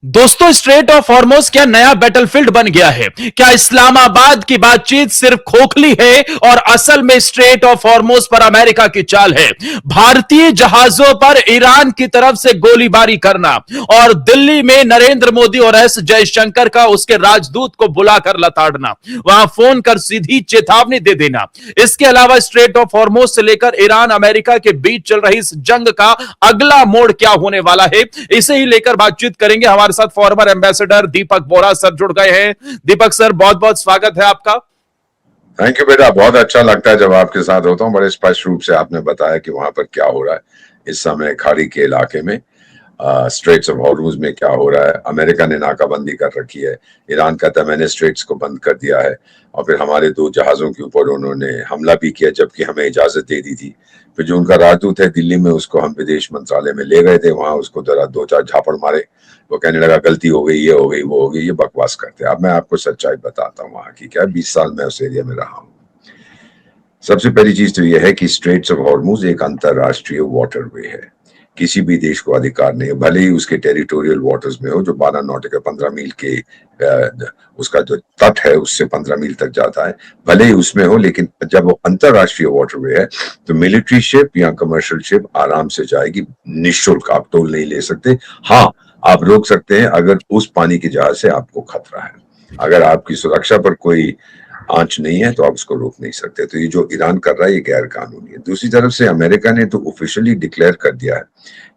दोस्तों, straight of Hormuz क्या नया बैटलफील्ड बन गया है? क्या इस्लामाबाद की बातचीत सिर्फ खोखली है और असल में स्ट्रेट ऑफ हॉर्मुज़ पर अमेरिका की चाल है? भारतीय जहाजों पर ईरान की तरफ से गोलीबारी करना और दिल्ली में नरेंद्र मोदी और एस जयशंकर का उसके राजदूत को बुलाकर लताड़ना, वहां फोन कर सीधी चेतावनी दे देना। इसके अलावा स्ट्रेट ऑफ हॉर्मुज़ से लेकर ईरान अमेरिका के बीच चल रही इस जंग का अगला मोड़ क्या होने वाला है, इसे ही लेकर बातचीत करेंगे। हमारे साथ फॉर्मर एम्बेसडर दीपक बोरा सर जुड़ गए हैं। दीपक सर, बहुत बहुत स्वागत है आपका। थैंक यू बेटा, बहुत अच्छा लगता है जब आपके साथ होता हूँ। बड़े स्पष्ट रूप से आपने बताया कि वहां पर क्या हो रहा है इस समय खाड़ी के इलाके में, स्ट्रेट्स ऑफ हॉर्मुज़ में क्या हो रहा है। अमेरिका ने नाकाबंदी कर रखी है, ईरान कहता है मैंने स्ट्रेट्स को बंद कर दिया है, और फिर हमारे 2 जहाजों के ऊपर उन्होंने हमला भी किया जबकि हमें इजाजत दे दी थी। फिर जो उनका राजदूत है दिल्ली में, उसको हम विदेश मंत्रालय में ले गए थे, वहां उसको जरा 2-4 झापड़ मारे, वो कहने लगा गलती हो गई, ये हो गई, वो हो गई, ये बकवास करते हैं। अब मैं आपको सच्चाई बताता हूँ वहां की क्या। 20 साल मैं उस एरिया में रहा हूँ। सबसे पहली चीज तो यह है कि स्ट्रेट्स ऑफ हॉर्मुज़ एक अंतरराष्ट्रीय वाटरवे है, किसी भी देश को अधिकार नहीं है, भले ही उसके टेरिटोरियल वाटर्स में हो, जो 12 नॉटिकल 15 मील के उसका जो तट है उससे 15 मील तक जाता है, भले ही उसमें हो, लेकिन जब वो अंतरराष्ट्रीय वाटरवे है तो मिलिट्री शिप या कमर्शियल शिप आराम से जाएगी निःशुल्क। आप टोल नहीं ले सकते। हाँ, आप रोक सकते हैं अगर उस पानी के जहाज से आपको खतरा है। अगर आपकी सुरक्षा पर कोई आंच नहीं है तो आप उसको रोक नहीं सकते। तो ये जो ईरान कर रहा है ये गैर कानूनी है। दूसरी तरफ से अमेरिका ने तो ऑफिशियली डिक्लेयर कर दिया है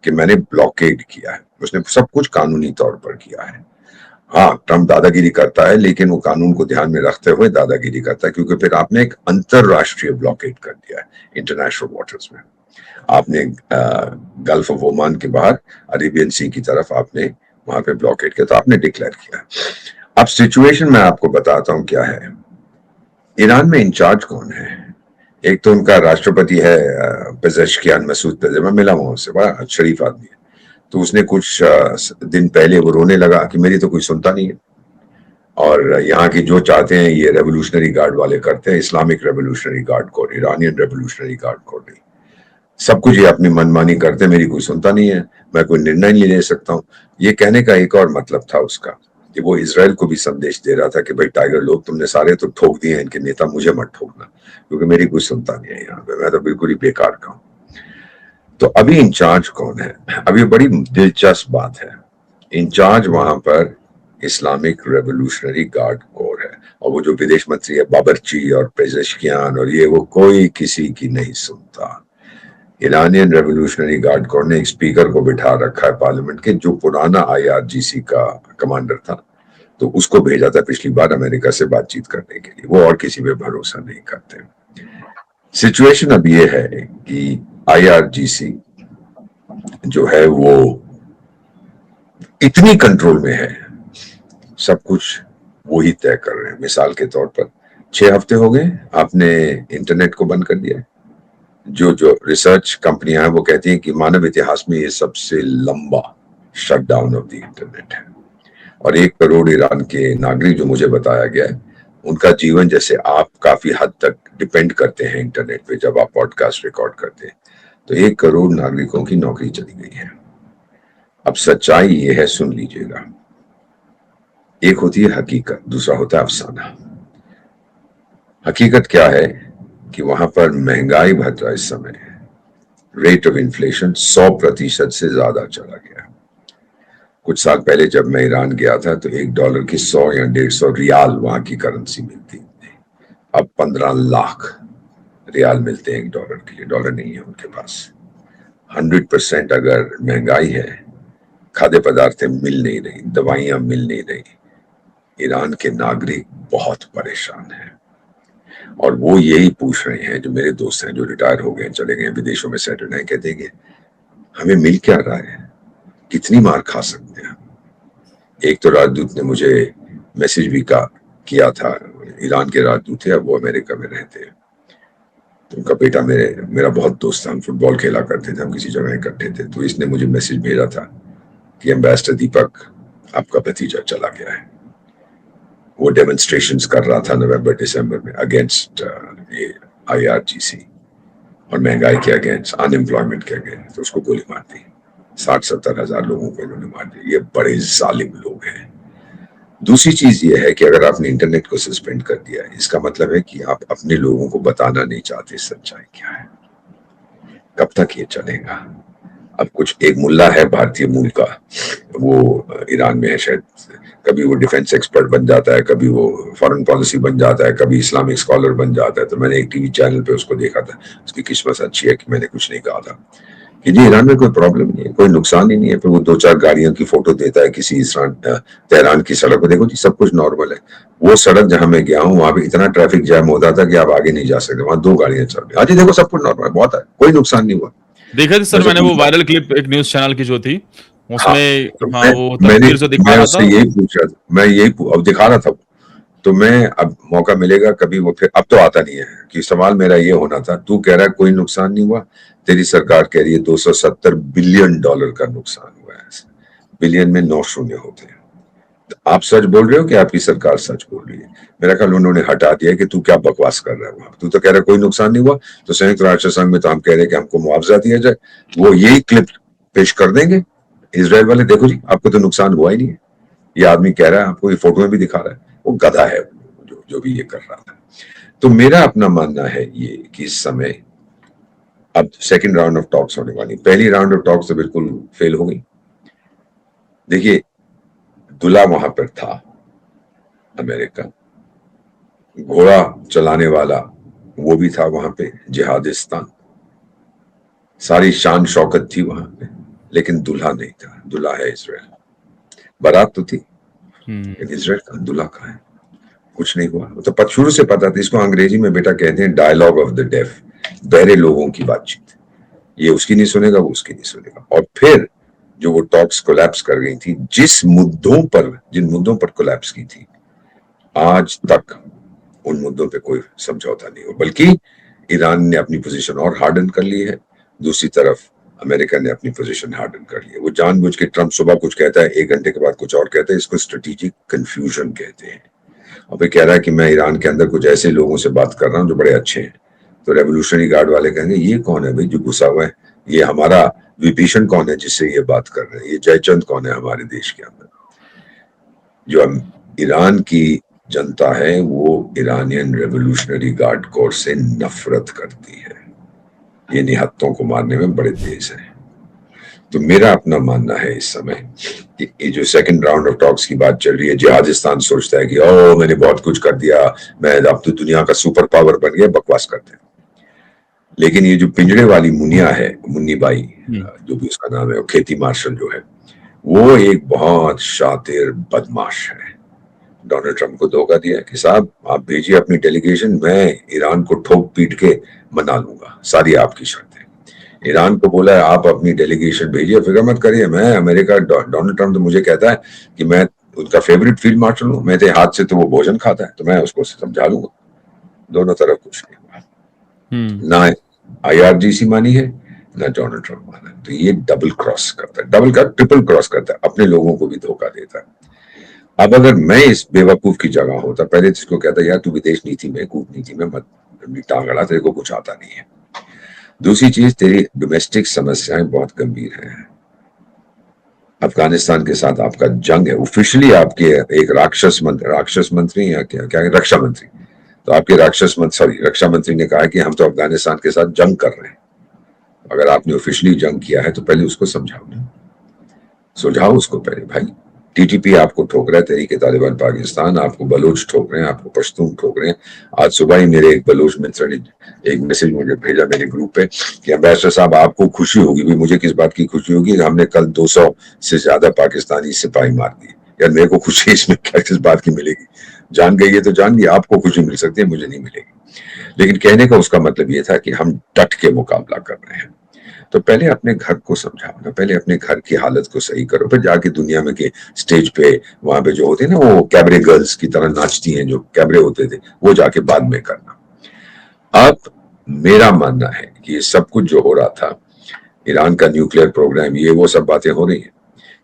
कि मैंने ब्लॉकेड किया है। उसने सब कुछ कानूनी तौर पर किया है। हाँ, ट्रम्प दादागिरी करता है, लेकिन वो कानून को ध्यान में रखते हुए दादागिरी करता है, क्योंकि फिर आपने एक अंतरराष्ट्रीय ब्लॉकेड कर दिया है इंटरनेशनल वाटर्स में। आपने गल्फ ऑफ ओमान के बाहर अरेबियन सी की तरफ आपने वहां पे ब्लॉकेड किया, तो आपने डिक्लेयर किया। अब सिचुएशन मैं आपको बताता हूं क्या है। ईरान में इंचार्ज कौन है? एक तो उनका राष्ट्रपति है पेजेश्कियान मसूद पेजेश्कियान, मैं मिला हूं उससे, बड़ा शरीफ आदमी है। तो उसने कुछ दिन पहले वो रोने लगा कि मेरी तो कोई सुनता नहीं है, और यहाँ की जो चाहते हैं ये रेवोल्यूशनरी गार्ड वाले करते हैं, Islamic revolutionary guard code, Iranian revolutionary guard code नहीं, सब कुछ ये अपनी मनमानी करते हैं, मेरी कोई सुनता नहीं है, मैं कोई निर्णय नहीं ले सकता हूँ। ये कहने का एक और मतलब था उसका कि वो इजराइल को भी संदेश दे रहा था कि भाई टाइगर लोग तुमने सारे तो ठोक दिए हैं, इनके नेता मुझे मत ठोकना, क्योंकि मेरी कोई सुनता नहीं है यहाँ पे, मैं तो बिल्कुल ही बेकार का हूँ। तो अभी इंचार्ज कौन है? अभी बड़ी दिलचस्प बात है। इंचार्ज वहां पर इस्लामिक रेवोल्यूशनरी गार्ड कोर है, और वो जो विदेश मंत्री है बाबरची और पेजेश्कियान और ये, वो कोई किसी की नहीं सुनता। ईरानियन रेवोल्यूशनरी गार्ड कोर ने एक स्पीकर को बिठा रखा है पार्लियामेंट के, जो पुराना IRGC का कमांडर था, तो उसको भेजा था पिछली बार अमेरिका से बातचीत करने के लिए। वो और किसी पे भरोसा नहीं करते। सिचुएशन अब ये है कि IRGC जो है वो इतनी कंट्रोल में है, सब कुछ वो ही तय कर रहे हैं। मिसाल के तौर पर 6 हफ्ते हो गए आपने इंटरनेट को बंद कर दिया है। जो रिसर्च कंपनियां हैं वो कहती हैं कि मानव इतिहास में ये सबसे लंबा शटडाउन ऑफ द इंटरनेट है, और 1 करोड़ ईरान के नागरिक, जो मुझे बताया गया है, उनका जीवन, जैसे आप काफी हद तक डिपेंड करते हैं इंटरनेट पे जब आप पॉडकास्ट रिकॉर्ड करते हैं, तो 1 करोड़ नागरिकों की नौकरी चली गई है। अब सच्चाई ये है, सुन लीजिएगा। एक होती है हकीकत, दूसरा होता है अफसाना। हकीकत क्या है कि वहां पर महंगाई भत्ता इस समय रेट ऑफ इन्फ्लेशन 100% से ज्यादा चला गया। कुछ साल पहले जब मैं ईरान गया था तो $1 की 100 या 150 रियाल वहां की करेंसी मिलती थी। अब 15 लाख रियाल मिलते हैं $1 के लिए। डॉलर नहीं है उनके पास। 100% अगर महंगाई है, खाद्य पदार्थें मिल नहीं रही, दवाइयां मिल नहीं रही, ईरान के नागरिक बहुत परेशान हैं। और वो यही पूछ रहे हैं, जो मेरे दोस्त हैं जो रिटायर हो गए, चले गए विदेशों में सेटल हैं, कहते हैं कि हमें मिल क्या रहा है, कितनी मार खा सकते हैं। एक तो राजदूत ने मुझे मैसेज भी किया था, ईरान के राजदूत थे, अब वो अमेरिका में रहते हैं। तो उनका बेटा मेरा बहुत दोस्त था, हम फुटबॉल खेला करते थे, हम किसी जगह इकट्ठे थे। तो इसने मुझे मैसेज भेजा था कि एम्बेसडर दीपक, आपका भतीजा चला गया है। वो डेमोन्स्ट्रेशंस कर रहा था नवंबर दिसंबर में अगेंस्ट IRGC और महंगाई के अगेंस्ट, अनएम्प्लॉयमेंट के अगेंस्ट, तो उसको गोली मार दी। 60-70 हजार लोगों को इन्होंने मार दिया। ये बड़े जालिम लोग हैं। दूसरी चीज ये है कि अगर आपने इंटरनेट को सस्पेंड कर दिया है, इसका मतलब है कि आप अपने लोगों को बताना नहीं चाहते सच्चाई क्या है। कब तक ये चलेगा? अब कुछ एक मुल्ला है भारतीय मूल का, वो ईरान में है शायद, कभी वो डिफेंस एक्सपर्ट बन जाता है, कभी वो फॉरेन पॉलिसी बन जाता है, कभी इस्लामिक स्कॉलर बन जाता है। तो मैंने एक टीवी चैनल पे उसको देखा था, उसकी किस्मत अच्छी है कि मैंने कुछ नहीं कहा था कि जी ईरान में कोई प्रॉब्लम नहीं है, कोई नुकसान ही नहीं है। फिर वो 2-4 गाड़ियों की फोटो देता है किसी तेहरान की सड़क पर, देखो जी सब कुछ नॉर्मल है। वो सड़क जहां मैं गया हूँ वहां पे इतना ट्रैफिक जैम होता था कि आप आगे नहीं जा सकते, वहां 2 गाड़ियां चल रही। हाँ जी देखो सब कुछ नॉर्मल है, बहुत है, कोई नुकसान नहीं हुआ। देखा था सर मैं मैंने जब वो वायरल क्लिप एक न्यूज़ चैनल की जो थी, हाँ, उसमें तो हाँ, वो मैंने तस्वीर जो दिखा मैं रहा उससे था। यही पूछ रहा था, मैं यही अब दिखा रहा था। तो मैं अब मौका मिलेगा कभी वो, फिर अब तो आता नहीं है कि सवाल मेरा ये होना था, तू कह रहा है कोई नुकसान नहीं हुआ, तेरी सरकार कह रही है 270 बिलियन डॉलर का नुकसान हुआ है। बिलियन में 9 शून्य होते हैं। तो आप सच बोल रहे हो कि आपकी सरकार सच बोल रही है? मेरा ख्याल उन्होंने हटा दिया कि तू क्या बकवास कर रहा है वहां, तू तो कह रहा है कोई नुकसान नहीं हुआ, तो संयुक्त राष्ट्र संघ में तो हम कह रहे हैं कि हमको मुआवजा दिया जाए। वो यही क्लिप पेश कर देंगे इसराइल वाले, देखो जी आपको तो नुकसान हुआ ही नहीं है, ये आदमी कह रहा है, आपको ये फोटो में भी दिखा रहा है, वो गधा है जो भी ये कर रहा था। तो मेरा अपना मानना है ये कि इस समय अब सेकंड राउंड ऑफ टॉक्स होने वाली। पहली राउंड ऑफ टॉक्स तो बिल्कुल फेल हो गई। देखिए दुला वहां पर था अमेरिका, घोड़ा चलाने वाला वो भी था वहां पे, जिहादिस्तान, सारी शान शौकत थी वहां पे, लेकिन दुल्हा नहीं था। दुल्हा है इसराइल। बारात तो थी, लेकिन इसराइल का दुल्हा कहाँ है? कुछ नहीं हुआ। तो शुरू से पता था। इसको अंग्रेजी में बेटा कहते हैं डायलॉग ऑफ द डेफ, बहरे लोगों की बातचीत। ये उसकी नहीं सुनेगा, वो उसकी नहीं सुनेगा। और फिर जो वो टॉक्स कोलैप्स कर गई थी, जिन मुद्दों पर कोलैप्स की थी, आज तक उन मुद्दों पे कोई समझौता नहीं हो, बल्कि ईरान ने अपनी पोजीशन और हार्डन कर ली है। दूसरी तरफ अमेरिका ने अपनी पोजीशन हार्डन कर ली है। वो जानबूझ के ट्रंप सुबह कुछ कहता है, 1 घंटे के बाद कुछ और कहता है। इसको स्ट्रेटेजिक कंफ्यूजन कहते हैं। और फिर कह रहा है कि मैं ईरान के अंदर कुछ ऐसे लोगों से बात कर रहा हूँ जो बड़े अच्छे हैं। तो रेवोल्यूशनरी गार्ड वाले कहेंगे ये कौन है भाई जो घुसा हुआ है, ये हमारा विभीषण कौन है जिससे ये बात कर रहे हैं, ये जयचंद कौन है हमारे देश के अंदर। जो ईरान की जनता है वो ईरानियन रेवोल्यूशनरी गार्ड कोर से नफरत करती है। ये निहत्तों को मारने में बड़े तेज है। तो मेरा अपना मानना है इस समय कि ये जो सेकंड राउंड ऑफ टॉक्स की बात चल रही है, जिहादिस्तान सोचता है कि ओ मैंने बहुत कुछ कर दिया, मैं अब तो दुनिया का सुपर पावर बन गया, बकवास करते हैं। लेकिन ये जो पिंजड़े वाली मुनिया है, मुन्नी बाई जो भी उसका नाम है, खेती मार्शल जो है, वो एक बहुत शातिर बदमाश है। डोनाल्ड ट्रंप को धोखा दिया कि साहब आप भेजिए अपनी डेलीगेशन, मैं ईरान को ठोक पीट के मना लूंगा, सारी आपकी शर्तें। ईरान को बोला है आप अपनी डेलीगेशन भेजिए, फिक्र मत करिए, मैं अमेरिका, डोनाल्ड ट्रंप तो मुझे कहता है कि मैं उनका फेवरेट फील्ड मार्शल हूँ, मेरे हाथ से तो वो भोजन खाता है, तो मैं उसको समझा लूंगा। दोनों तरफ कुछ नहीं हुआ। ना IRGC मानी है, ना डोनाल्ड ट्रंप माना है। तो ये डबल क्रॉस करता है, डबल का ट्रिपल क्रॉस करता है, अपने लोगों को भी धोखा देता है। अब अगर मैं इस बेवकूफ की जगह होता, पहले जिसको कहता यार तू विदेश नीति में, कूटनीति में मत टांग अड़ा, तेरे को कुछ आता नहीं है। दूसरी चीज, तेरी डोमेस्टिक समस्याएं बहुत गंभीर हैं। अफगानिस्तान के साथ आपका जंग है, ऑफिशियली आपके एक राक्षस मंत्री या क्या क्या रक्षा मंत्री, तो आपके रक्षा मंत्री ने कहा कि हम तो अफगानिस्तान के साथ जंग कर रहे हैं। अगर आपने ऑफिशियली जंग किया है तो पहले उसको समझाओ ना, सुलझाओ उसको पहले भाई। TTP आपको ठोक रहा है, तहरीक तालिबान पाकिस्तान, आपको बलोच ठोक रहे हैं, आपको पश्तून ठोक रहे हैं। आज सुबह ही मेरे एक बलोच मित्र ने एक मैसेज मुझे भेजा मेरे ग्रुप पे कि अम्बेसडर साहब आपको खुशी होगी। भी मुझे किस बात की खुशी होगी? हमने कल 200 से ज्यादा पाकिस्तानी सिपाही मार दिए। यार मेरे को खुशी इसमें क्या किस बात की मिलेगी? जान गई है तो जान गई, आपको खुशी मिल सकती है, मुझे नहीं मिलेगी। लेकिन कहने का उसका मतलब ये था कि हम डट के मुकाबला कर रहे हैं। तो पहले अपने घर को समझाओ ना, पहले अपने घर की हालत को सही करो, फिर जाके दुनिया में के स्टेज पे वहां पे जो होते हैं ना, वो कैबरे गर्ल्स की तरह नाचती हैं, जो कैबरे होते थे, वो जाके बाद में करना। अब मेरा मानना है कि ये सब कुछ जो हो रहा था, ईरान का न्यूक्लियर प्रोग्राम, ये वो सब बातें हो रही हैं।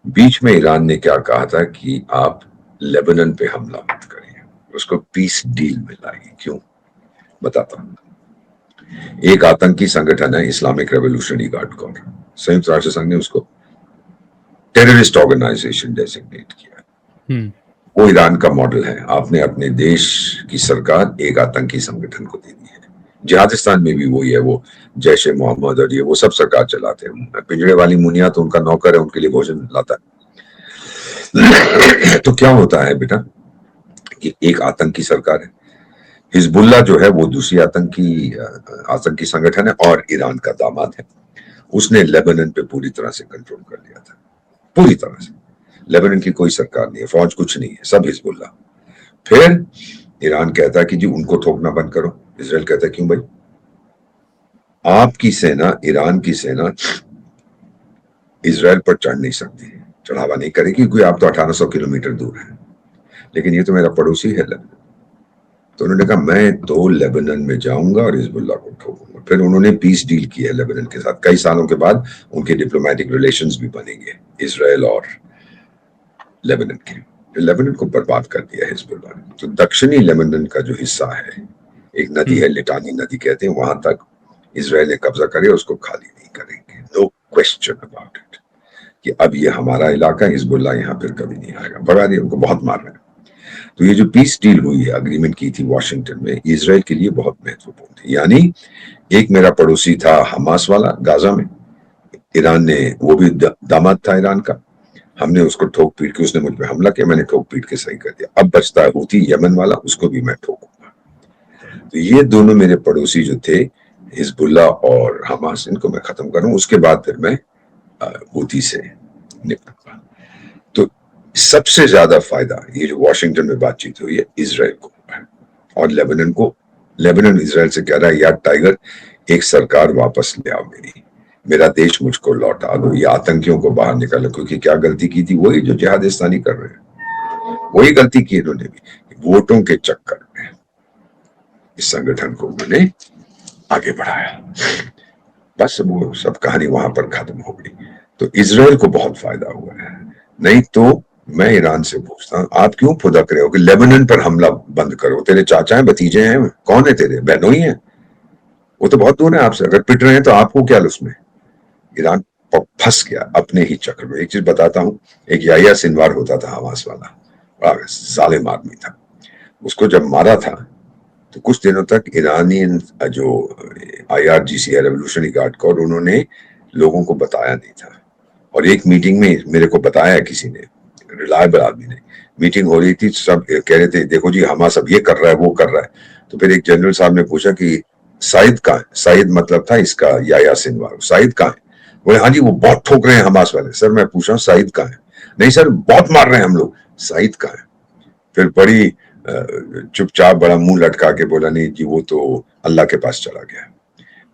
बीच में ईरान ने क्या कहा था कि आप लेबनान पे हमला मत करिए, उसको पीस डील में लाइए। क्यों? बताता हूं। एक आतंकी संगठन है इस्लामिक रेवोल्यूशनरी गार्ड कोर, संयुक्त राष्ट्र संघ ने उसको टेररिस्ट ऑर्गेनाइजेशन डेजिग्नेट किया। वो ईरान का मॉडल है। आपने अपने देश की सरकार एक आतंकी संगठन को दे दी है। जिहादिस्तान में भी वही है, वो जैश ए मोहम्मद और ये वो सब सरकार चलाते हैं। पिंजड़े वाली मुनिया तो उनका नौकर है, उनके लिए भोजन लाता है। तो क्या होता है बेटा कि एक आतंकी सरकार है, हिजबुल्ला जो है वो दूसरी आतंकी संगठन है और ईरान का दामाद है। उसने लेबनान पे पूरी तरह से कंट्रोल कर लिया था, पूरी तरह से। लेबनान की कोई सरकार नहीं है, फौज कुछ नहीं है, सब हिजबुल्ला। फिर ईरान कहता है कि जी उनको ठोकना बंद करो। इजराइल कहता है क्यों भाई, आपकी सेना, ईरान की सेना इजराइल पर चढ़ नहीं सकती, चढ़ावा नहीं करेगी क्योंकि आप तो 1800 किलोमीटर दूर है, लेकिन ये तो मेरा पड़ोसी है लेबनान। तो उन्होंने कहा मैं तो लेबनान में जाऊंगा और हिजबुल्ला को ठोकूंगा। फिर उन्होंने पीस डील की है लेबनान के साथ। कई सालों के बाद उनके डिप्लोमेटिक रिलेशंस भी बनेंगे इजराइल और लेबनान के। लेबनान को बर्बाद कर दिया हिजबुल्ला ने। तो दक्षिणी लेबनान का जो हिस्सा है, एक नदी है लिटानी नदी कहते हैं, वहां तक इजराइल ने कब्जा करे, उसको खाली नहीं करेंगे। नो क्वेश्चन अबाउट इट कि अब ये हमारा इलाका, हिजबुल्ला यहाँ फिर कभी नहीं आएगा। भगा दिया उनको, बहुत मार रहे हैं। तो ये जो पीस डील हुई है, अग्रीमेंट की थी वॉशिंगटन में, इजराइल के लिए बहुत महत्वपूर्ण थी। यानी एक मेरा पड़ोसी था हमास वाला गाजा में, ईरान ने, वो भी दामाद था ईरान का, हमने उसको ठोक पीट के, उसने मुझ पे हमला किया, मैंने ठोक पीट के सही कर दिया। अब बचता है हूती यमन वाला, उसको भी मैं ठोकूंगा। तो ये दोनों मेरे पड़ोसी जो थे, हिजबुल्ला और हमास, इनको मैं खत्म करूं, उसके बाद फिर मैं हूती से निपटूंगा। तो सबसे ज्यादा फायदा ये जो वॉशिंगटन में बातचीत हुई है इजराइल को है और लेबनान को। लेबनान इजराइल से कह रहा है यार टाइगर, एक सरकार वापस ले आओ, मेरा देश मुझको लौटा दो, ये आतंकियों को बाहर निकालो। क्योंकि क्या गलती की थी, वही जो जिहादिस्तानी कर रहे हैं, वही गलती की इन्होंने भी। वोटों के चक्कर में इस संगठन को उन्होंने आगे बढ़ाया, बस वो सब कहानी वहां पर खत्म हो गई। तो इजराइल को बहुत फायदा हुआ है। नहीं तो मैं ईरान से पूछता हूं, आप क्यों फुदक रहे हो कि लेबनान पर हमला बंद करो? तेरे चाचा हैं, भतीजे हैं, कौन है तेरे? बहनोई हैं, वो तो बहुत दूर है आपसे। अगर पिट रहे हैं तो आपको क्या उसमें? ईरान फंस गया अपने ही चक्र में। एक चीज बताता हूं, एक याहिया सिनवार होता था हमास वाला, बड़ा जालिम आदमी था। उसको जब मारा था तो कुछ दिनों तक ईरानी जो IRGC है, रेवोल्यूशनरी गार्ड कोर, उन्होंने लोगों को बताया नहीं था। और एक मीटिंग में मेरे को बताया किसी ने, रिलायबल आदमी ने, मीटिंग हो रही थी, सब कह रहे थे देखो जी हमास अब ये कर रहा है, वो कर रहा है। तो फिर एक जनरल साहब ने पूछा कि साइद कहाँ है? साइद मतलब था इसका याहिया सिनवार। साइद कहाँ है? बोले हाँ जी वो बहुत ठोक रहे हैं हमास वाले। सर मैं पूछ रहा हूँ साइद कहाँ है? नहीं सर बहुत मार रहे हैं हम लोग। साइद कहाँ है? फिर बड़ी चुपचाप बड़ा मुंह लटका के बोला नहीं जी वो तो अल्लाह के पास चला गया।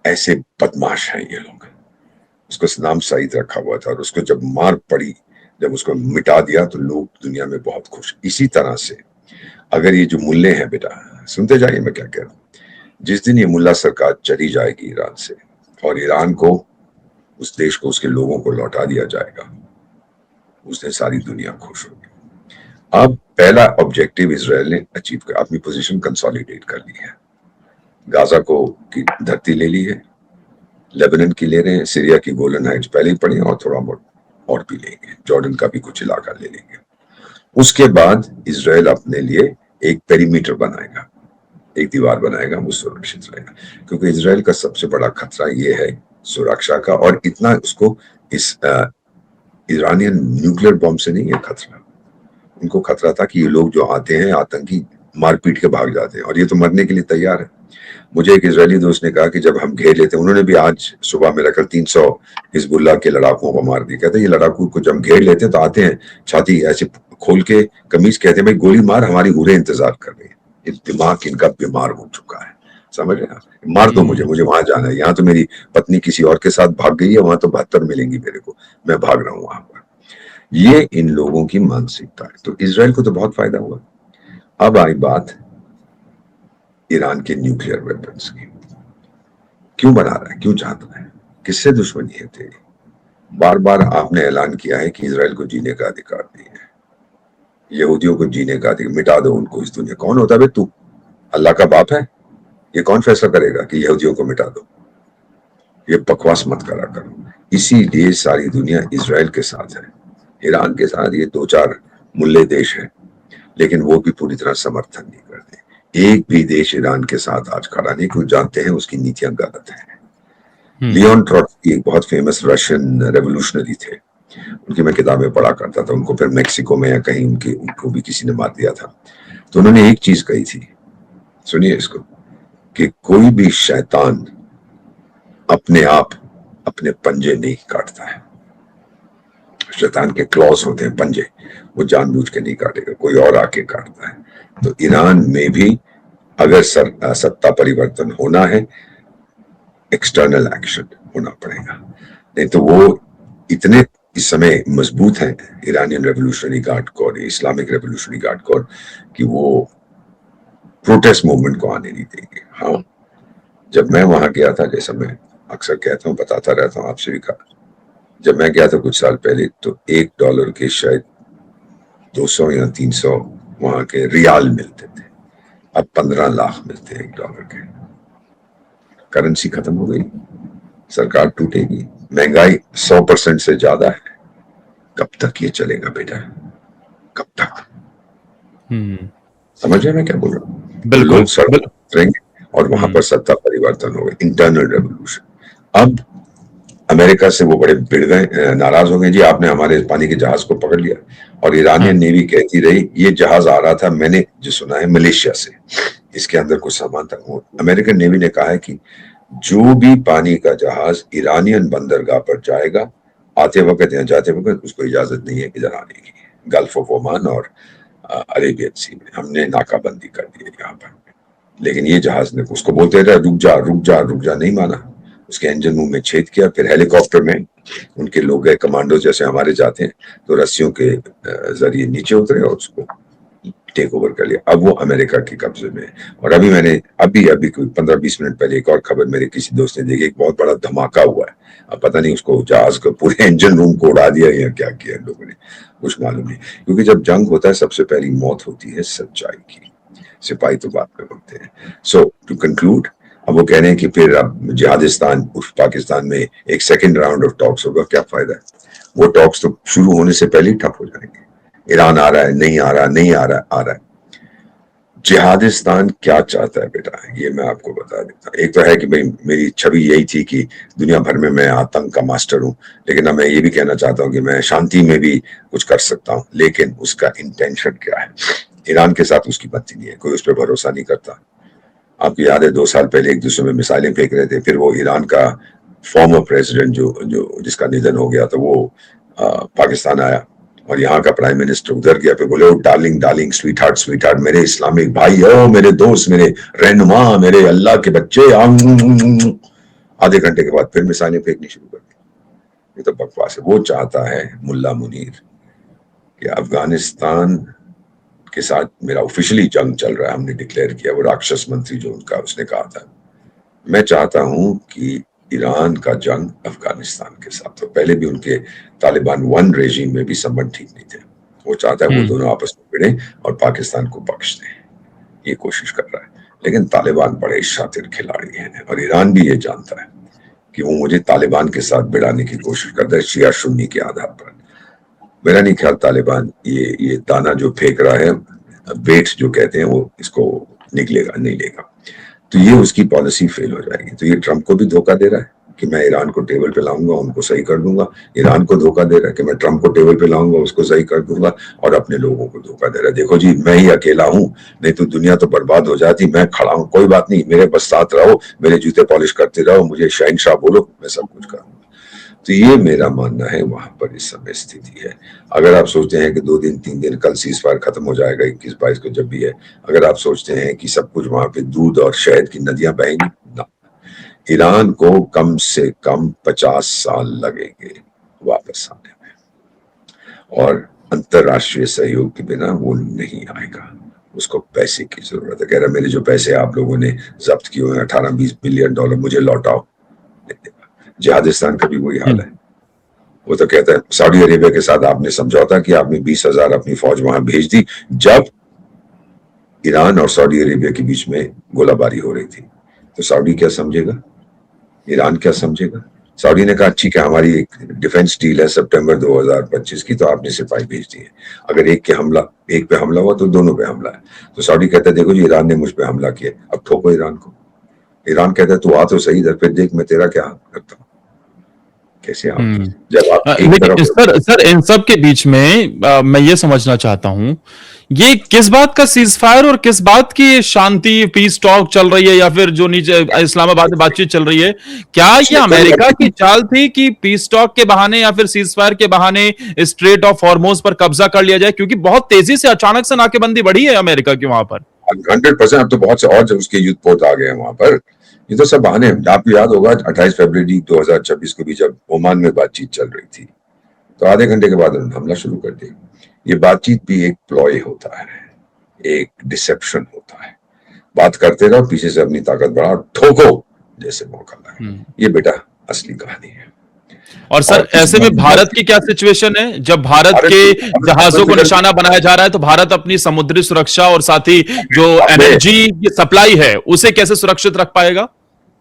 ऐसे बदमाश हैं ये लोग। उसको नाम सईद रखा हुआ था और उसको जब मार पड़ी, जब उसको मिटा दिया तो लोग दुनिया में बहुत खुश। इसी तरह से अगर ये जो मुल्ले हैं बेटा, सुनते जाइए मैं क्या कह रहा हूँ, जिस दिन ये मुल्ला सरकार चली जाएगी ईरान से और ईरान को, उस देश को, उसके लोगों को लौटा दिया जाएगा, उस दिन सारी दुनिया खुश होगी। अब पहला ऑब्जेक्टिव इजराइल ने अचीव कर, अपनी पोजीशन कंसोलिडेट कर ली है। गाजा को की धरती ले ली है, लेबनान की ले रहे हैं, सीरिया की गोलन हाइट्स पहले ही पड़ी और थोड़ा बहुत और भी लेंगे, जॉर्डन का भी कुछ इलाका ले लेंगे। उसके बाद इजराइल अपने लिए एक पेरीमीटर बनाएगा, एक दीवार बनाएगा, वो सुरक्षित रहेगा। क्योंकि इजराइल का सबसे बड़ा खतरा ये है सुरक्षा का, और इतना उसको इस ईरानियन न्यूक्लियर बॉम्ब से नहीं है खतरा। उनको खतरा था कि ये लोग जो आते हैं आतंकी मारपीट के भाग जाते हैं, और ये तो मरने के लिए तैयार है। मुझे एक इजरायली दोस्त ने कहा कि जब हम घेर लेते हैं, उन्होंने भी आज सुबह मेरा कल 300 हिजबुल्लाह के लड़ाकुओं को मार दिया। कहते हैं ये लड़ाकू को जब घेर लेते हैं तो आते हैं छाती ऐसे खोल के कमीज, कहते हैं भाई गोली मार, हमारी उरे इंतजार कर रही है। ये दिमाग इनका बीमार हो चुका है, समझ रहे हैं? मार दो मुझे, मुझे वहां जाना है। यहाँ तो मेरी पत्नी किसी और के साथ भाग गई है, वहां तो 72 मिलेंगी मेरे को, मैं भाग रहा हूँ वहां पर। ये इन लोगों की मानसिकता है। तो इजराइल को तो बहुत फायदा हुआ। अब आई बात ईरान के न्यूक्लियर वेपन्स की। क्यों बना रहा है, क्यों चाहता है, किससे दुश्मनी है तेरी? बार बार आपने ऐलान किया है कि इजराइल को जीने का अधिकार नहीं है, यहूदियों को जीने का अधिकार, मिटा दो उनको इस दुनिया। कौन होता है तू? अल्लाह का बाप है? ये कौन फैसला करेगा कि यहूदियों को मिटा दो? ये बकवास मत करा करो। इसीलिए सारी दुनिया इजराइल के साथ है। ईरान के साथ ये 2-4 मुल्ले देश हैं, लेकिन वो भी पूरी तरह समर्थन नहीं करते। एक भी देश ईरान के साथ आज खड़ा नहीं, क्योंकि जानते हैं उसकी नीतियां गलत हैं। लियोन ट्रॉट्स्की एक बहुत फेमस रशियन रेवोल्यूशनरी थे, उनकी मैं किताबें पढ़ा करता था। उनको फिर मेक्सिको में या कहीं उनको भी किसी ने मार दिया था। तो उन्होंने एक चीज कही थी, सुनिए इसको, कि कोई भी शैतान अपने आप अपने पंजे नहीं काटता है। शैतान के क्लॉज होते हैं, पंजे, वो जानबूझ के नहीं काटेगा, कोई और आके काटता है। तो ईरान में भी अगर सत्ता परिवर्तन होना है, एक्सटर्नल एक्शन होना पड़ेगा, नहीं तो वो इतने इस समय मजबूत हैं Iranian revolutionary guard core, Islamic revolutionary guard core, कि वो प्रोटेस्ट मूवमेंट को आने नहीं देंगे। हाँ, जब मैं वहां गया था, जैसा मैं अक्सर कहता हूँ, बताता रहता हूँ, आपसे भी कहा, जब मैं गया था कुछ साल पहले, तो $1 के शायद 200 या 300 वहां के रियाल मिलते थे। अब 15 लाख मिलते हैं $1 के। करेंसी खत्म हो गई, सरकार टूटेगी, महंगाई 100% से ज्यादा है। कब तक ये चलेगा बेटा, कब तक? समझ रहे मैं क्या बोल रहा हूँ? बिल्कुल, लोग सड़क उतरेंगे और वहां पर सत्ता परिवर्तन होगा, इंटरनल रेवोल्यूशन। अब अमेरिका से वो बड़े भिड़ गए, नाराज हो गए, जी आपने हमारे पानी के जहाज को पकड़ लिया। और ईरानियन नेवी कहती रही ये जहाज आ रहा था, मैंने जो सुना है, मलेशिया से, इसके अंदर कुछ सामान था। अमेरिकन नेवी ने कहा है कि जो भी पानी का जहाज ईरानियन बंदरगाह पर जाएगा, आते वक्त या जाते वक्त उसको इजाजत नहीं है इधर आने की। गल्फ ऑफ ओमान और अरेबियन सी में हमने नाकाबंदी कर दी है यहाँ पर। लेकिन ये जहाज ने उसको बोलते रहे रुक जा रुक जा रुक जा, नहीं माना। उसके इंजन रूम में छेद किया, फिर हेलीकॉप्टर में उनके लोग गए, कमांडो जैसे हमारे जाते हैं, तो रस्सियों के जरिए नीचे उतरे और उसको टेक ओवर कर लिया। अब वो अमेरिका के कब्जे में है। और अभी मैंने अभी कोई 15-20 मिनट पहले एक और खबर मेरे किसी दोस्त ने देखी, एक बहुत बड़ा धमाका हुआ है। अब पता नहीं उसको जहाज को पूरे इंजन रूम को उड़ा दिया या क्या किया लोगों ने, कुछ मालूम नहीं। क्योंकि जब जंग होता है सबसे पहली मौत होती है सच्चाई की, सिपाही तो बाद में बनते हैं। सो टू कंक्लूड, अब वो कह रहे हैं कि फिर अब जिहादिस्तान उर्फ पाकिस्तान में एक सेकंड राउंड ऑफ टॉक्स होगा। क्या फायदा है, वो टॉक्स तो शुरू होने से पहले ही ठप हो जाएंगे। ईरान आ रहा है, नहीं आ रहा, नहीं आ रहा, आ रहा है। जिहादिस्तान क्या चाहता है बेटा, ये मैं आपको बता देता। एक तो है कि भाई मेरी छवि यही थी कि दुनिया भर में मैं आतंक का मास्टर हूं, लेकिन अब मैं ये भी कहना चाहता हूं कि मैं शांति में भी कुछ कर सकता हूं। लेकिन उसका इंटेंशन क्या है? ईरान के साथ उसकी बनती नहीं है, कोई उस पर भरोसा नहीं करता। आपको याद है 2 साल पहले एक दूसरे में मिसाइलें फेंक रहे थे, फिर वो ईरान का फॉर्मर प्रेसिडेंट जो जिसका निधन हो गया, तो वो पाकिस्तान आया और यहाँ का प्राइम मिनिस्टर उधर गया, पे बोले darling darling, sweet heart sweet heart, मेरे इस्लामिक भाई हो, मेरे दोस्त, मेरे रहनुमा, मेरे अल्लाह के बच्चे। आधे घंटे के बाद फिर मिसाइलें फेंकनी शुरू कर दी। ये तो बकवास है। वो चाहता है मुल्ला मुनीर कि अफगानिस्तान के साथ मेरा ऑफिशियली जंग चल रहा है, हमने डिक्लेयर किया। वो राक्षस मंत्री जो उनका, उसने कहा था मैं चाहता हूं कि ईरान का जंग अफगानिस्तान के साथ हो। पहले भी उनके तालिबान 1 रेजिम में भी संबंध ठीक नहीं थे। वो चाहता है वो दोनों आपस में भिड़े और पाकिस्तान को बख्श दें, ये कोशिश कर रहा है। लेकिन तालिबान बड़े शातिर खिलाड़ी हैं और ईरान भी ये जानता है कि वो मुझे तालिबान के साथ भिड़ाने की कोशिश करता है, शिया सुन्नी के आधार पर। मेरा नहीं ख्याल तालिबान ये दाना जो फेंक रहा है, वेट जो कहते हैं, वो इसको निकलेगा, नहीं लेगा। तो ये उसकी पॉलिसी फेल हो जाएगी। तो ये ट्रंप को भी धोखा दे रहा है कि मैं ईरान को टेबल पे लाऊंगा, उनको सही कर दूंगा। ईरान को धोखा दे रहा है कि मैं ट्रंप को टेबल पे लाऊंगा, उसको सही कर दूंगा। और अपने लोगों को धोखा दे रहा है, देखो जी मैं ही अकेला हूं, नहीं तो दुनिया तो बर्बाद हो जाती। मैं खड़ा हूं, कोई बात नहीं, मेरे बस साथ रहो, मेरे जूते पॉलिश करते रहो, मुझे शहंशाह बोलो, मैं सब कुछ करूंगा। तो ये मेरा मानना है वहां पर इस समय स्थिति है। अगर आप सोचते हैं कि 2 दिन 3 दिन कल सीज फायर खत्म हो जाएगा 21-22 को, जब भी है, अगर आप सोचते हैं कि सब कुछ वहां पे दूध और शहद की नदियां बहेंगी, ना। ईरान को कम से कम 50 साल लगेंगे वापस आने में, और अंतरराष्ट्रीय सहयोग के बिना वो नहीं आएगा। उसको पैसे की जरूरत है। कह रहा मेरे जो पैसे आप लोगों ने जब्त किए हुए हैं, $18-20 बिलियन, मुझे लौटाओ। जिहादिस्तान का भी वही हाल है। वो तो कहता है सऊदी अरेबिया के साथ आपने समझौता कि आपने 20,000 अपनी फौज वहां भेज दी जब ईरान और सऊदी अरेबिया के बीच में गोलाबारी हो रही थी। तो सऊदी क्या समझेगा, ईरान क्या समझेगा? सऊदी ने कहा ठीक है, हमारी एक डिफेंस डील है सितंबर 2025 की, तो आपने सिपाही भेज दिए। अगर एक पे हमला हुआ तो दोनों पे हमला है। तो सऊदी कहता है देखो जी, ईरान ने मुझ पे हमला किया, अब ठोको ईरान को। ईरान कहता है तू आ तो सही इधर, फिर देख मैं तेरा क्या करता हूँ। कैसे आप, जब आप एक लेकिन तरफ। सर इन सब के बीच में मैं ये समझना चाहता हूं, ये किस बात का सीज फायर और किस बात की शांति पीस टॉक चल रही है, या फिर जो नीचे इस्लामाबाद में बातचीत चल रही है, क्या ये इसमें कोई अमेरिका की बात चाल थी कि पीस टॉक के बहाने या फिर सीज फायर के बहाने स्ट्रेट ऑफ हॉर्मोज पर कब्जा कर लिया जाए? क्योंकि बहुत तेजी से अचानक से नाकेबंदी बढ़ी है अमेरिका की वहां पर। 100%। अब तो बहुत से और जो उसके युद्ध पोत आ गए हैं वहां पर। ये तो सब बहाने हैं। आपको याद होगा 28 फरवरी 2026 को भी जब ओमान में बातचीत चल रही थी, तो आधे घंटे के बाद उन्होंने हमला शुरू कर दिया। ये बातचीत भी एक प्लॉय होता है, एक डिसेप्शन होता है। बात करते रहो, पीछे से अपनी ताकत बढ़ाओ, ठोको जैसे मौका लगे। ये बेटा असली कहानी है। और सर ऐसे में भारत की क्या सिचुएशन है, जब भारत के जहाजों को निशाना बनाया जा रहा है, तो भारत अपनी समुद्री सुरक्षा और साथ ही जो एनर्जी की सप्लाई है उसे कैसे सुरक्षित रख पाएगा?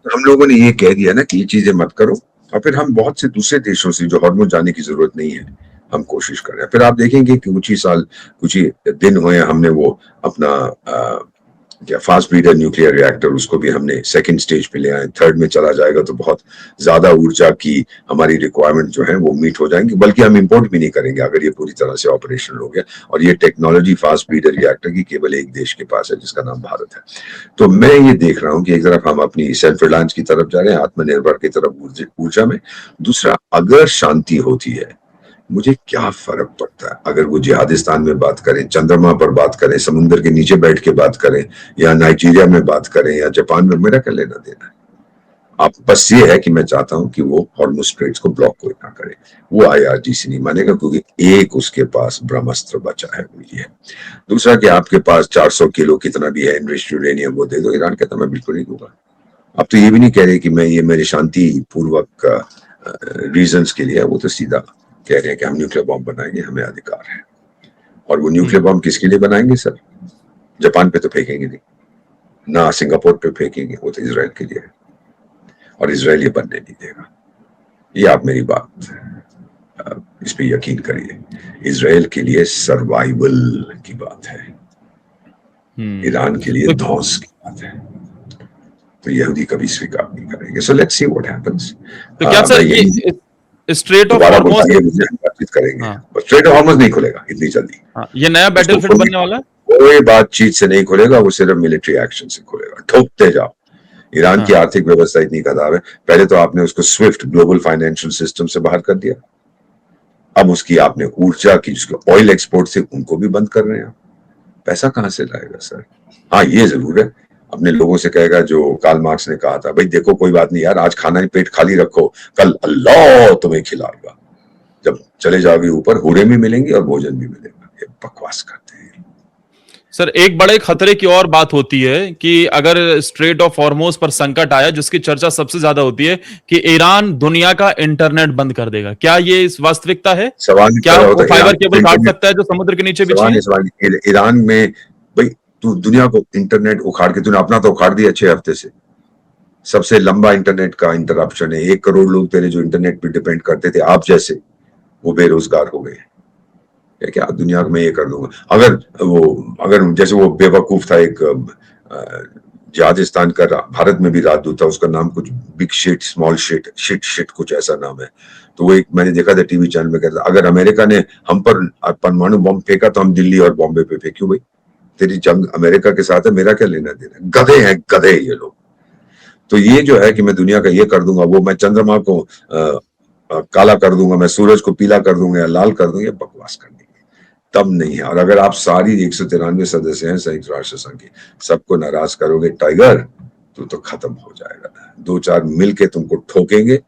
हम लोगों ने ये कह दिया ना कि ये चीजें मत करो, और फिर हम बहुत से दूसरे देशों से जो हॉर्मुज जाने की जरूरत नहीं है, हम कोशिश कर रहे हैं। फिर आप देखेंगे कि कुछ ही दिन हुए हमने वो अपना क्या फास्ट ब्रीडर न्यूक्लियर रिएक्टर, उसको भी हमने सेकंड स्टेज पे ले आए। थर्ड में चला जाएगा तो बहुत ज्यादा ऊर्जा की हमारी रिक्वायरमेंट जो है वो मीट हो जाएंगी, बल्कि हम इंपोर्ट भी नहीं करेंगे अगर ये पूरी तरह से ऑपरेशनल हो गया। और ये टेक्नोलॉजी फास्ट ब्रीडर रिएक्टर की केवल एक देश के पास है, जिसका नाम भारत है। तो मैं ये देख रहा हूँ कि एक तरफ हम अपनी सेल्फ रिलायंस की तरफ जा रहे हैं, आत्मनिर्भर की तरफ ऊर्जा में। दूसरा, अगर शांति होती है, मुझे क्या फर्क पड़ता है अगर वो जिहादिस्तान में बात करें, चंद्रमा पर बात करें, समुद्र के नीचे बैठ के बात करें, या नाइजीरिया में बात करें, या जापान में, मेरा क्या लेना देना है। आप बस ये है कि मैं चाहता हूं कि वो हॉर्मुज स्ट्रेट्स को ब्लॉक कोई ना करे। वो IRGC नहीं मानेगा, क्योंकि एक उसके पास ब्रह्मास्त्र बचा है, वो ये है। दूसरा कि आपके पास 400 किलो कितना भी है एनरिच्ड यूरेनियम, वो दे दो। ईरान कहता मैं बिल्कुल नहीं दूंगा। अब तो ये भी नहीं कह रहे कि मैं ये मेरे शांति पूर्वक रीजंस के लिए है, वो तो सीधा कह रहे हैं कि हम न्यूक्लियर बॉम्ब बनाएंगे, हमें अधिकार है। और वो न्यूक्लियर बॉम्ब किसके लिए बनाएंगे सर? जापान पे तो फेंकेंगे नहीं, ना सिंगापुर पे फेंकेंगे, वो तो इजराइल के लिए है, और इजराइल ये बनने नहीं देगा। ये आप मेरी बात इस पे यकीन करिए, इजराइल के लिए सर्वाइवल की बात है, ईरान के लिए ध्वंस की बात है। तो यहूदी कभी स्वीकार नहीं करेंगे। So let's see what happens. तो क्या सर ये स्ट्रेट ऑफ हॉर्मोज बातचीत करेंगे। स्ट्रेट ऑफ हॉर्मोज नहीं खुलेगा इतनी जल्दी। ये नया बैटलफील्ड बनने वाला है? कोई बातचीत से नहीं खुलेगा, वो सिर्फ मिलिट्री एक्शन से खुलेगा। ठोकते जाओ। ईरान की आर्थिक व्यवस्था इतनी खराब है, पहले तो आपने उसको स्विफ्ट ग्लोबल फाइनेंशियल सिस्टम से बाहर कर दिया, अब उसकी आपने ऊर्जा की, जिसको ऑयल एक्सपोर्ट से, उनको भी बंद कर रहे हैं। पैसा कहां से लाएगा सर? हाँ ये जरूर है, अपने लोगों से कहेगा जो कार्ल मार्क्स ने कहा था, भाई देखो कोई बात नहीं यार, आज खाना ही पेट खाली रखो, कल अल्लाह तुम्हें खिलाएगा। जब चले जाओगे ऊपर, हुरे भी मिलेंगे और भोजन भी मिलेगा। ये बकवास करते हैं सर। एक बड़े खतरे की और बात होती है कि अगर स्ट्रेट ऑफ हॉर्मोज पर संकट आया, जिसकी चर्चा सबसे ज्यादा होती है कि ईरान दुनिया का इंटरनेट बंद कर देगा, क्या ये इस वास्तविकता है? क्या वो फाइबर केबल काट सकता है जो समुद्र के नीचे बिछी है? ईरान में भाई तू दुनिया को इंटरनेट उखाड़ के, तूने अपना तो उखाड़ दिया 6 हफ्ते से। सबसे लंबा इंटरनेट का इंटरप्शन है। 1 करोड़ लोग तेरे जो इंटरनेट पे डिपेंड करते थे, आप जैसे, वो बेरोजगार हो गए। क्या दुनिया में ये कर दूंगा? अगर जैसे वो बेवकूफ था एक जिहादिस्तान का, भारत में भी राजदूत था, उसका नाम कुछ big shit, small shit, shit कुछ ऐसा नाम है। तो वो एक मैंने देखा था टीवी चैनल में, कहता अगर अमेरिका ने हम पर परमाणु बम फेंका तो हम दिल्ली और बॉम्बे पे फेंक्यूं। भाई तेरी जंग अमेरिका के साथ है, मेरा क्या लेना देना? गधे हैं गधे ये लोग। तो ये जो है कि मैं दुनिया का ये कर दूंगा, वो मैं चंद्रमा को काला कर दूंगा, मैं सूरज को पीला कर दूंगा या लाल कर दूंगा, बकवास करनी है, तब नहीं है। और अगर आप सारी 193 सदस्य हैं संयुक्त राष्ट्र संघ के, सबको नाराज करोगे टाइगर, तो खत्म हो जाएगा। 2-4 मिलके तुमको ठोकेंगे,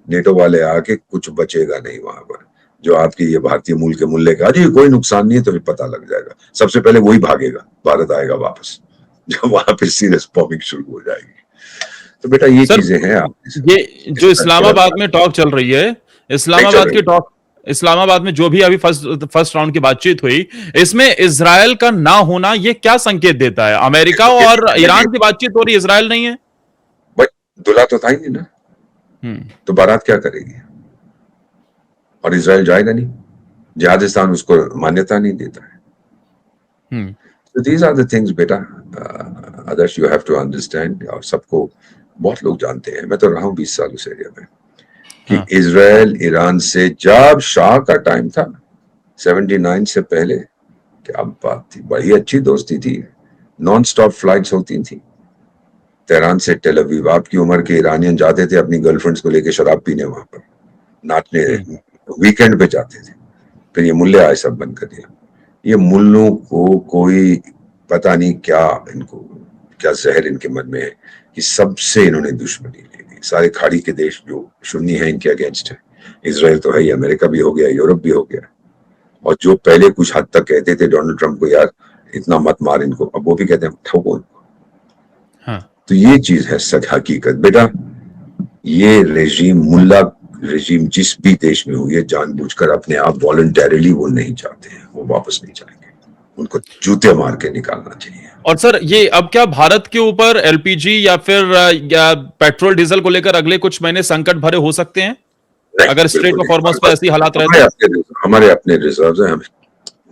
नेटो वाले आके, कुछ बचेगा नहीं वहां पर। जो आपकी ये भारतीय मूल के मुल्ले का जी कोई नुकसान नहीं है, तो फिर पता लग जाएगा। सबसे पहले वही भागेगा, भारत आएगा वापस, जब वहां पे सीरियस बॉम्बिंग शुरू हो जाएगी। तो बेटा ये चीजें हैं। ये जो इस्लामाबाद में टॉक चल रही है, इस्लामाबाद में जो भी अभी फर्स्ट राउंड की बातचीत हुई, इसमें इजराइल का ना होना ये क्या संकेत देता है? अमेरिका और ईरान की बातचीत हो रही, इजराइल नहीं है? भाई दुला तो था ही नहीं ना, तो बारात क्या करेगी? और इजराइल जाएगा नहीं, जिहादिस्तान उसको मान्यता नहीं देता है। So these are the things बेटा, others you have to understand। और सबको बहुत लोग जानते हैं, मैं तो रहा हूँ 20 साल उस एरिया में, कि इजराइल ईरान से जब शाह का टाइम था 79 से पहले, क्या बात थी, बड़ी अच्छी दोस्ती थी, नॉन स्टॉप फ्लाइट्स होती थी तेहरान से टेल अवीव। आपकी उम्र के ईरानियन जाते थे अपनी गर्लफ्रेंड्स को लेके शराब पीने, वहां पर नाचने, वीकेंड पे जाते थे। फिर ये मुल्ले आए, सब बंद कर दिया। ये मुल्लों को कोई पता नहीं क्या, इनको क्या जहर इनके मन में है कि सबसे इन्होंने दुश्मनी ले ली। सारे खाड़ी के देश जो सुन्नी है इनके अगेंस्ट है। इजराइल तो है ही, अमेरिका भी हो गया, यूरोप भी हो गया। और जो पहले कुछ हद तक कहते थे डोनाल्ड ट्रंप को, यार इतना मत मार इनको, अब वो भी कहते हैं ठोको इनको। तो ये चीज है सच हकीकत बेटा। ये रेजीम, मुल्ला रेजीम जिस भी देश में हो, ये जानबूझकर अपने आप वॉलंटरीली वो नहीं चाहते हैं, वो वापस नहीं जाएंगे, उनको जूते मार के निकालना चाहिए। और सर, ये अब क्या भारत के ऊपर एलपीजी या फिर या पेट्रोल डीजल को लेकर अगले कुछ महीने संकट भरे हो सकते हैं, अगर स्ट्रेट ऑफ हॉर्मस पे ऐसी हालात रहते हैं? हमारे अपने रिजर्व है, हमें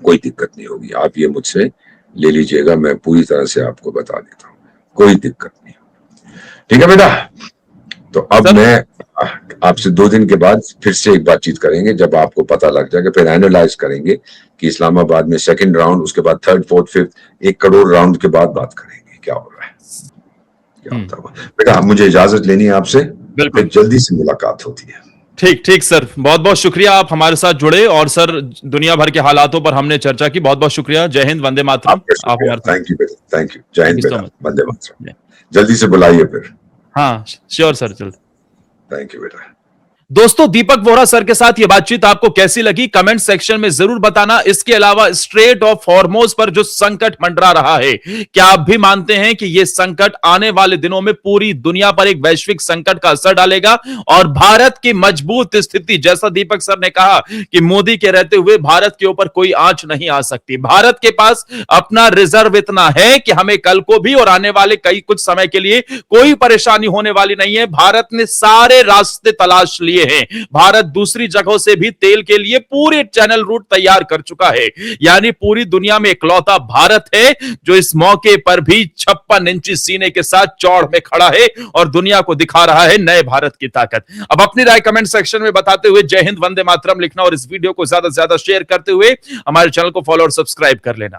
कोई दिक्कत नहीं होगी। आप ये मुझसे ले लीजिएगा, मैं पूरी तरह से आपको बता देता हूँ, कोई दिक्कत नहीं होगी। ठीक है बेटा, तो अब मैं आपसे 2 दिन के बाद फिर से एक बातचीत करेंगे, जब आपको पता लग जाएगा। फिर एनालाइज करेंगे कि इस्लामाबाद में सेकंड राउंड, उसके बाद third, fourth, fifth, 1 crore round के बाद बात करेंगे क्या हो रहा है, क्या होता है। बेटा मुझे इजाजत लेनी है आपसे, फिर जल्दी से मुलाकात होती है। ठीक ठीक सर, बहुत बहुत शुक्रिया, आप हमारे साथ जुड़े और सर दुनिया भर के हालातों पर हमने चर्चा की। बहुत बहुत शुक्रिया। जय हिंद, वंदे मातरम। आप हमारे, थैंक यू बेटा, थैंक यू। जय हिंद बेटा, वंदे मातरम। जल्दी से बुलाइए फिर। हाँ श्योर सर, जल्द। थैंक यू बेटा। दोस्तों, दीपक वोहरा सर के साथ यह बातचीत आपको कैसी लगी कमेंट सेक्शन में जरूर बताना। इसके अलावा स्ट्रेट ऑफ हॉर्मोज पर जो संकट मंडरा रहा है, क्या आप भी मानते हैं कि यह संकट आने वाले दिनों में पूरी दुनिया पर एक वैश्विक संकट का असर डालेगा? और भारत की मजबूत स्थिति, जैसा दीपक सर ने कहा कि मोदी के रहते हुए भारत के ऊपर कोई आंच नहीं आ सकती। भारत के पास अपना रिजर्व इतना है कि हमें कल को भी और आने वाले कई कुछ समय के लिए कोई परेशानी होने वाली नहीं है। भारत ने सारे रास्ते तलाश लिए हैं। भारत दूसरी जगहों से भी तेल के लिए पूरे चैनल रूट तैयार कर चुका है। यानी पूरी दुनिया में इकलौता भारत है जो इस मौके पर भी 56 इंची सीने के साथ चौड़ में खड़ा है और दुनिया को दिखा रहा है नए भारत की ताकत। अब अपनी राय कमेंट सेक्शन में बताते हुए जय हिंद, वंदे मातरम लिखना और इस वीडियो को ज्यादा से ज्यादा शेयर करते हुए हमारे चैनल को फॉलो और सब्सक्राइब कर लेना।